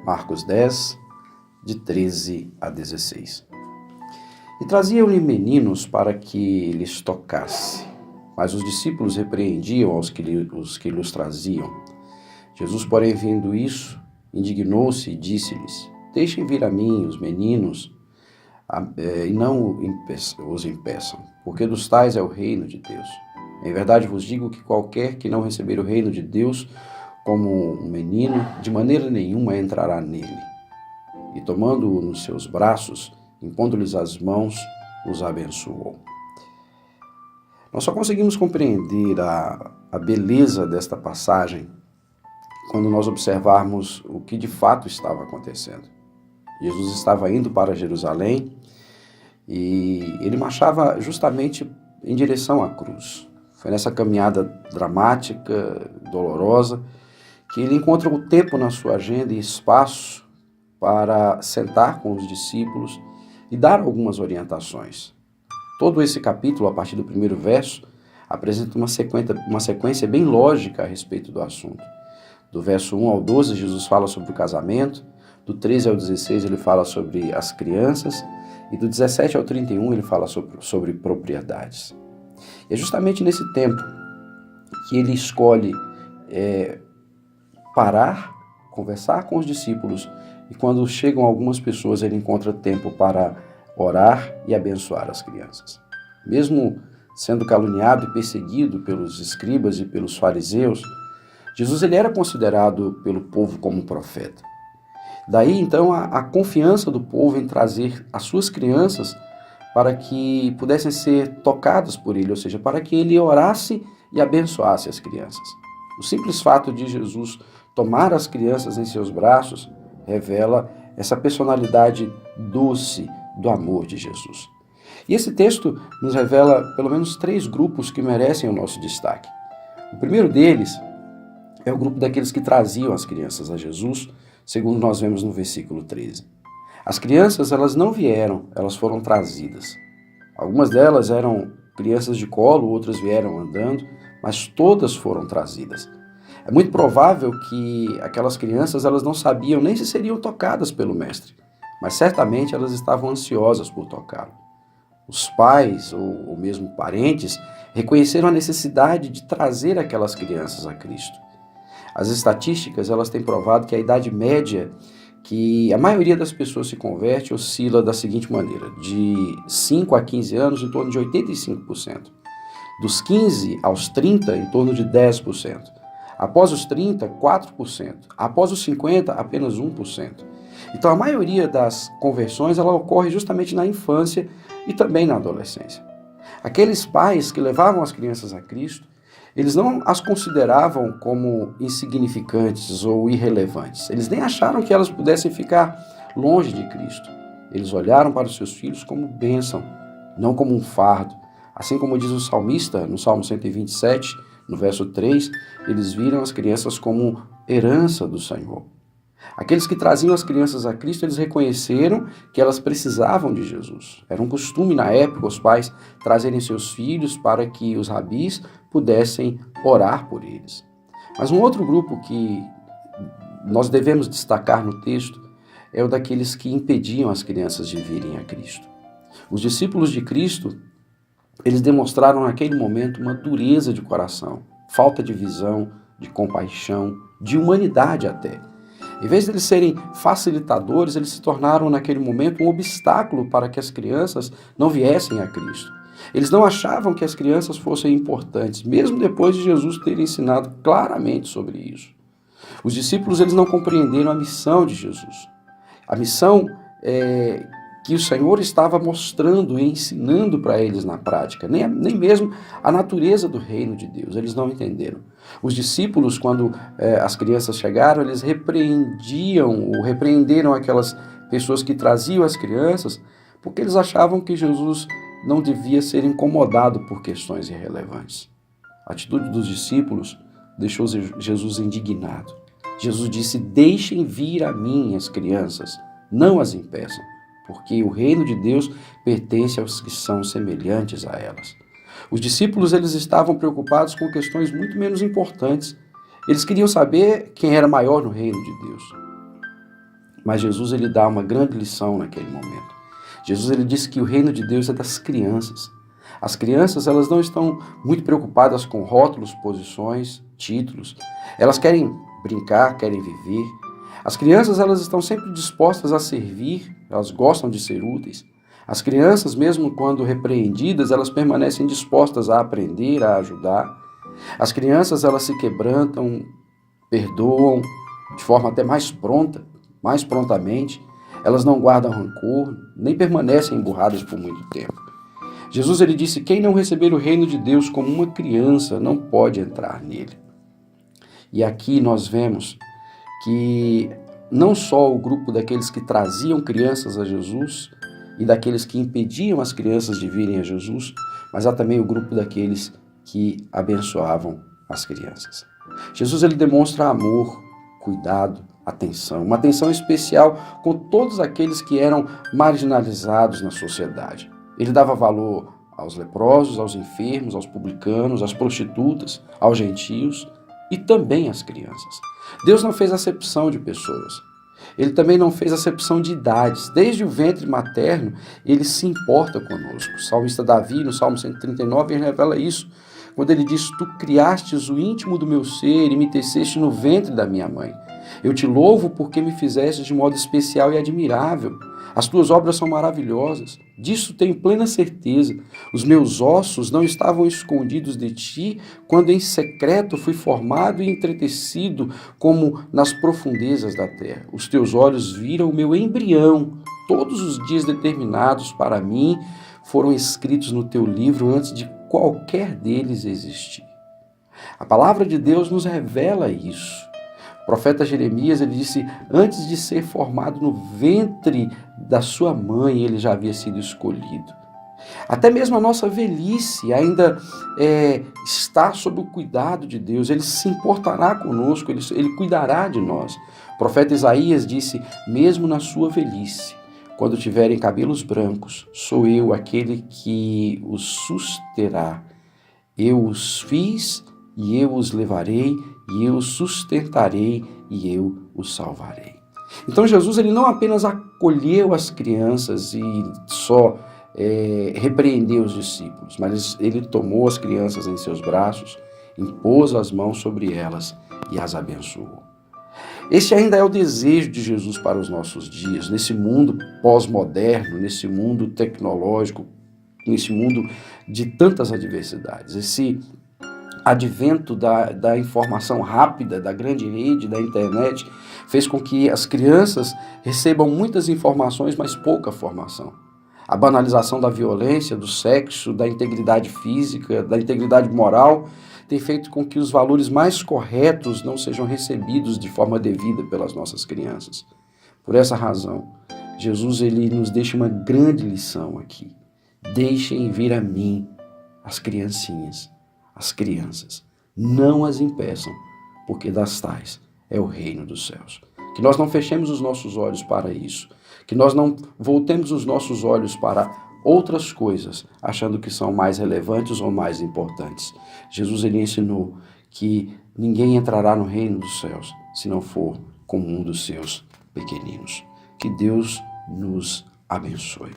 Marcos 10, de 13 a 16. E traziam-lhe meninos para que lhes tocasse, mas os discípulos repreendiam os que lhes traziam. Jesus, porém, vendo isso, indignou-se e disse-lhes: Deixem vir a mim os meninos, e não os impeçam, porque dos tais é o reino de Deus. Em verdade vos digo que qualquer que não receber o reino de Deus como um menino, de maneira nenhuma entrará nele. E tomando-o nos seus braços, impondo-lhes as mãos, os abençoou. Nós só conseguimos compreender a beleza desta passagem quando nós observarmos o que de fato estava acontecendo. Jesus estava indo para Jerusalém e ele marchava justamente em direção à cruz. Foi nessa caminhada dramática, dolorosa, que ele encontra o tempo na sua agenda e espaço para sentar com os discípulos e dar algumas orientações. Todo esse capítulo, a partir do primeiro verso, apresenta uma sequência bem lógica a respeito do assunto. Do verso 1 ao 12, Jesus fala sobre o casamento, do 13 ao 16 ele fala sobre as crianças, e do 17 ao 31 ele fala sobre propriedades. E é justamente nesse tempo que ele escolhe parar, conversar com os discípulos, e quando chegam algumas pessoas ele encontra tempo para orar e abençoar as crianças. Mesmo sendo caluniado e perseguido pelos escribas e pelos fariseus, Jesus ele era considerado pelo povo como um profeta. Daí então a confiança do povo em trazer as suas crianças para que pudessem ser tocadas por ele, ou seja, para que ele orasse e abençoasse as crianças. O simples fato de Jesus tomar as crianças em seus braços revela essa personalidade doce do amor de Jesus. E esse texto nos revela pelo menos 3 grupos que merecem o nosso destaque. O primeiro deles é o grupo daqueles que traziam as crianças a Jesus, segundo nós vemos no versículo 13. As crianças, elas não vieram, elas foram trazidas. Algumas delas eram crianças de colo, outras vieram andando, mas todas foram trazidas. É muito provável que aquelas crianças, elas não sabiam nem se seriam tocadas pelo mestre, mas certamente elas estavam ansiosas por tocá-lo. Os pais, ou mesmo parentes, reconheceram a necessidade de trazer aquelas crianças a Cristo. As estatísticas, elas têm provado que a idade média que a maioria das pessoas se converte oscila da seguinte maneira: de 5 a 15 anos, em torno de 85%. Dos 15 aos 30, em torno de 10%. Após os 30, 4%. Após os 50, apenas 1%. Então a maioria das conversões ela ocorre justamente na infância e também na adolescência. Aqueles pais que levavam as crianças a Cristo, eles não as consideravam como insignificantes ou irrelevantes. Eles nem acharam que elas pudessem ficar longe de Cristo. Eles olharam para os seus filhos como bênção, não como um fardo. Assim como diz o salmista no Salmo 127, no verso 3, eles viram as crianças como herança do Senhor. Aqueles que traziam as crianças a Cristo, eles reconheceram que elas precisavam de Jesus. Era um costume na época os pais trazerem seus filhos para que os rabis pudessem orar por eles. Mas um outro grupo que nós devemos destacar no texto é o daqueles que impediam as crianças de virem a Cristo. Os discípulos de Cristo, eles demonstraram naquele momento uma dureza de coração, falta de visão, de compaixão, de humanidade até. Em vez de eles serem facilitadores, eles se tornaram naquele momento um obstáculo para que as crianças não viessem a Cristo. Eles não achavam que as crianças fossem importantes, mesmo depois de Jesus ter ensinado claramente sobre isso. Os discípulos eles não compreenderam a missão de Jesus. A missão que o Senhor estava mostrando e ensinando para eles na prática, nem mesmo a natureza do reino de Deus, eles não entenderam. Os discípulos, quando as crianças chegaram, eles repreenderam aquelas pessoas que traziam as crianças, porque eles achavam que Jesus não devia ser incomodado por questões irrelevantes. A atitude dos discípulos deixou Jesus indignado. Jesus disse: deixem vir a mim as crianças, não as impeçam, porque o reino de Deus pertence aos que são semelhantes a elas. Os discípulos eles estavam preocupados com questões muito menos importantes. Eles queriam saber quem era maior no reino de Deus. Mas Jesus ele dá uma grande lição naquele momento. Jesus ele disse que o reino de Deus é das crianças. As crianças elas não estão muito preocupadas com rótulos, posições, títulos. Elas querem brincar, querem viver. As crianças elas estão sempre dispostas a servir, elas gostam de ser úteis. As crianças, mesmo quando repreendidas, elas permanecem dispostas a aprender, a ajudar. As crianças elas se quebrantam, perdoam de forma até mais pronta, mais prontamente. Elas não guardam rancor, nem permanecem emburradas por muito tempo. Jesus ele disse: quem não receber o reino de Deus como uma criança não pode entrar nele. E aqui nós vemos que não só o grupo daqueles que traziam crianças a Jesus e daqueles que impediam as crianças de virem a Jesus, mas há também o grupo daqueles que abençoavam as crianças. Jesus ele demonstra amor, cuidado, atenção, uma atenção especial com todos aqueles que eram marginalizados na sociedade. Ele dava valor aos leprosos, aos enfermos, aos publicanos, às prostitutas, aos gentios e também às crianças. Deus não fez acepção de pessoas. Ele também não fez acepção de idades. Desde o ventre materno, ele se importa conosco. O salmista Davi, no Salmo 139, ele revela isso, quando ele diz: tu criastes o íntimo do meu ser e me teceste no ventre da minha mãe. Eu te louvo porque me fizeste de modo especial e admirável. As tuas obras são maravilhosas. Disso tenho plena certeza. Os meus ossos não estavam escondidos de ti, quando em secreto fui formado e entretecido como nas profundezas da terra. Os teus olhos viram o meu embrião. Todos os dias determinados para mim foram escritos no teu livro antes de qualquer deles existir. A palavra de Deus nos revela isso. O profeta Jeremias ele disse: antes de ser formado no ventre da sua mãe, ele já havia sido escolhido. Até mesmo a nossa velhice ainda está sob o cuidado de Deus. Ele se importará conosco, ele cuidará de nós. O profeta Isaías disse: mesmo na sua velhice, quando tiverem cabelos brancos, sou eu aquele que os susterá. Eu os fiz e eu os levarei, e eu os sustentarei e eu os salvarei. Então Jesus ele não apenas acolheu as crianças e só repreendeu os discípulos, mas ele tomou as crianças em seus braços, impôs as mãos sobre elas e as abençoou. Esse ainda é o desejo de Jesus para os nossos dias, nesse mundo pós-moderno, nesse mundo tecnológico, nesse mundo de tantas adversidades. Esse advento da informação rápida, da grande rede, da internet, fez com que as crianças recebam muitas informações, mas pouca formação. A banalização da violência, do sexo, da integridade física, da integridade moral, tem feito com que os valores mais corretos não sejam recebidos de forma devida pelas nossas crianças. Por essa razão, Jesus ele nos deixa uma grande lição aqui. Deixem vir a mim as criancinhas, as crianças. Não as impeçam, porque das tais é o reino dos céus. Que nós não fechemos os nossos olhos para isso. Que nós não voltemos os nossos olhos para outras coisas, achando que são mais relevantes ou mais importantes. Jesus ele ensinou que ninguém entrará no reino dos céus se não for como um dos seus pequeninos. Que Deus nos abençoe.